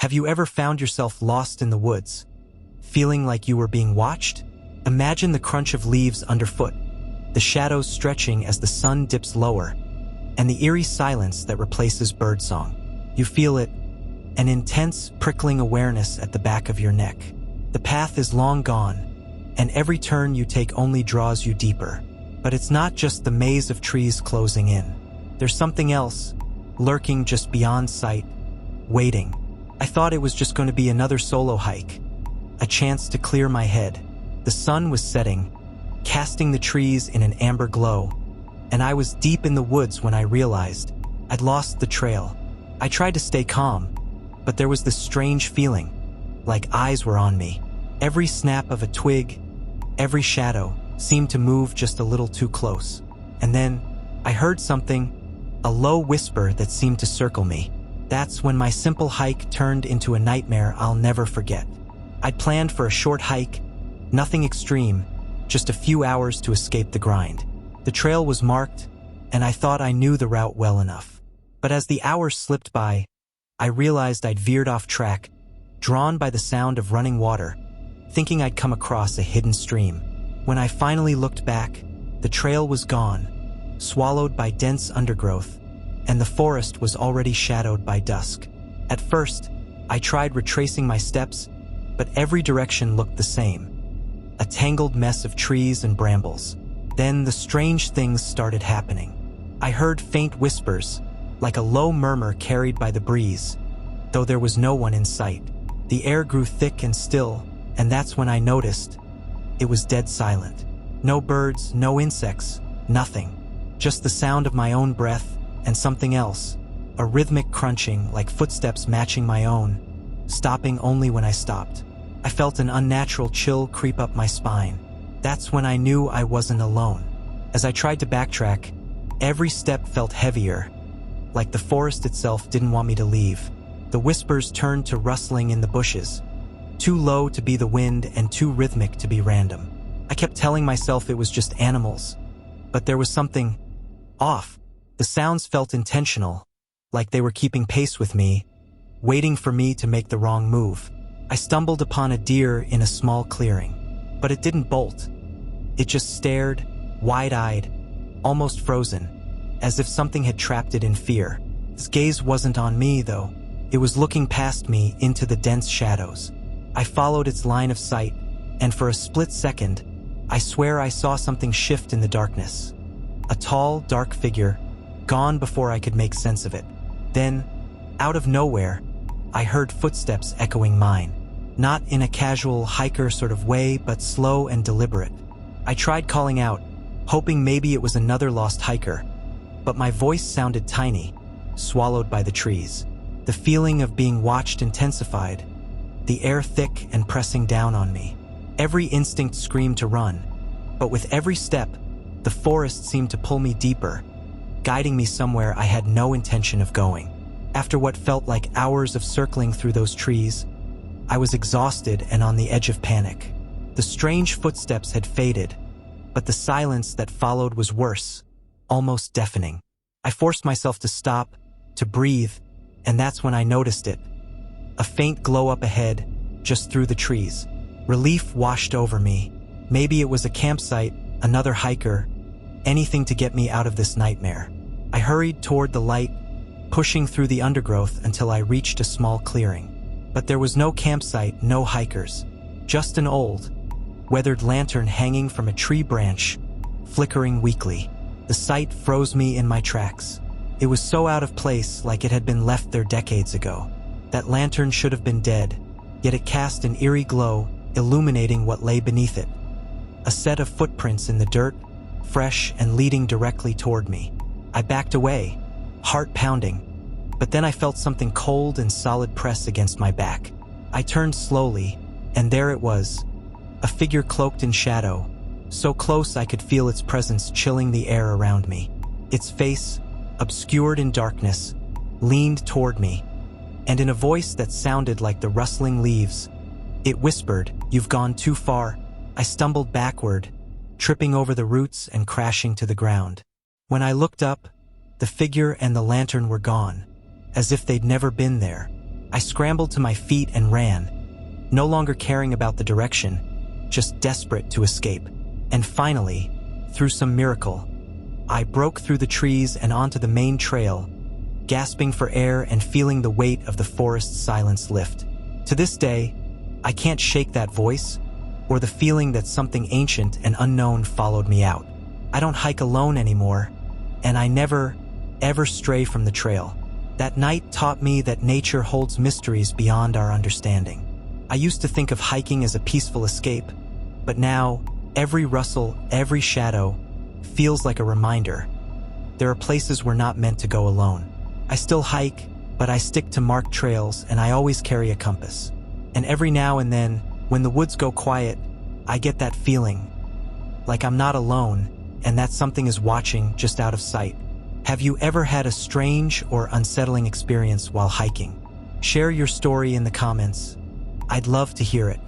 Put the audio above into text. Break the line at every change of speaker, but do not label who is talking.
Have you ever found yourself lost in the woods, feeling like you were being watched? Imagine the crunch of leaves underfoot, the shadows stretching as the sun dips lower, and the eerie silence that replaces birdsong. You feel it, an intense, prickling awareness at the back of your neck. The path is long gone, and every turn you take only draws you deeper. But it's not just the maze of trees closing in. There's something else, lurking just beyond sight, waiting. I thought it was just going to be another solo hike, a chance to clear my head. The sun was setting, casting the trees in an amber glow, and I was deep in the woods when I realized I'd lost the trail. I tried to stay calm, but there was this strange feeling, like eyes were on me. Every snap of a twig, every shadow seemed to move just a little too close. And then I heard something, a low whisper that seemed to circle me. That's when my simple hike turned into a nightmare I'll never forget. I'd planned for a short hike, nothing extreme, just a few hours to escape the grind. The trail was marked, and I thought I knew the route well enough. But as the hours slipped by, I realized I'd veered off track, drawn by the sound of running water, thinking I'd come across a hidden stream. When I finally looked back, the trail was gone, swallowed by dense undergrowth, and the forest was already shadowed by dusk. At first, I tried retracing my steps, but every direction looked the same, a tangled mess of trees and brambles. Then the strange things started happening. I heard faint whispers, like a low murmur carried by the breeze, though there was no one in sight. The air grew thick and still, and that's when I noticed it was dead silent. No birds, no insects, nothing. Just the sound of my own breath and something else, a rhythmic crunching like footsteps matching my own, stopping only when I stopped. I felt an unnatural chill creep up my spine. That's when I knew I wasn't alone. As I tried to backtrack, every step felt heavier, like the forest itself didn't want me to leave. The whispers turned to rustling in the bushes, too low to be the wind and too rhythmic to be random. I kept telling myself it was just animals, but there was something off. The sounds felt intentional, like they were keeping pace with me, waiting for me to make the wrong move. I stumbled upon a deer in a small clearing, but it didn't bolt. It just stared, wide-eyed, almost frozen, as if something had trapped it in fear. Its gaze wasn't on me, though. It was looking past me into the dense shadows. I followed its line of sight, and for a split second, I swear I saw something shift in the darkness. A tall, dark figure, gone before I could make sense of it. Then, out of nowhere, I heard footsteps echoing mine. Not in a casual hiker sort of way, but slow and deliberate. I tried calling out, hoping maybe it was another lost hiker, but my voice sounded tiny, swallowed by the trees. The feeling of being watched intensified, the air thick and pressing down on me. Every instinct screamed to run, but with every step, the forest seemed to pull me deeper, guiding me somewhere I had no intention of going. After what felt like hours of circling through those trees, I was exhausted and on the edge of panic. The strange footsteps had faded, but the silence that followed was worse, almost deafening. I forced myself to stop, to breathe, and that's when I noticed it. A faint glow up ahead, just through the trees. Relief washed over me. Maybe it was a campsite, another hiker, anything to get me out of this nightmare. I hurried toward the light, pushing through the undergrowth until I reached a small clearing. But there was no campsite, no hikers, just an old, weathered lantern hanging from a tree branch, flickering weakly. The sight froze me in my tracks. It was so out of place, like it had been left there decades ago. That lantern should have been dead, yet it cast an eerie glow, illuminating what lay beneath it. A set of footprints in the dirt, fresh and leading directly toward me. I backed away, heart pounding, but then I felt something cold and solid press against my back. I turned slowly, and there it was, a figure cloaked in shadow, so close I could feel its presence chilling the air around me. Its face, obscured in darkness, leaned toward me, and in a voice that sounded like the rustling leaves, it whispered, "You've gone too far." I stumbled backward, tripping over the roots and crashing to the ground. When I looked up, the figure and the lantern were gone, as if they'd never been there. I scrambled to my feet and ran, no longer caring about the direction, just desperate to escape. And finally, through some miracle, I broke through the trees and onto the main trail, gasping for air and feeling the weight of the forest's silence lift. To this day, I can't shake that voice or the feeling that something ancient and unknown followed me out. I don't hike alone anymore, and I never, ever stray from the trail. That night taught me that nature holds mysteries beyond our understanding. I used to think of hiking as a peaceful escape, but now, every rustle, every shadow, feels like a reminder. There are places we're not meant to go alone. I still hike, but I stick to marked trails and I always carry a compass. And every now and then, when the woods go quiet, I get that feeling, like I'm not alone and that something is watching just out of sight. Have you ever had a strange or unsettling experience while hiking? Share your story in the comments. I'd love to hear it.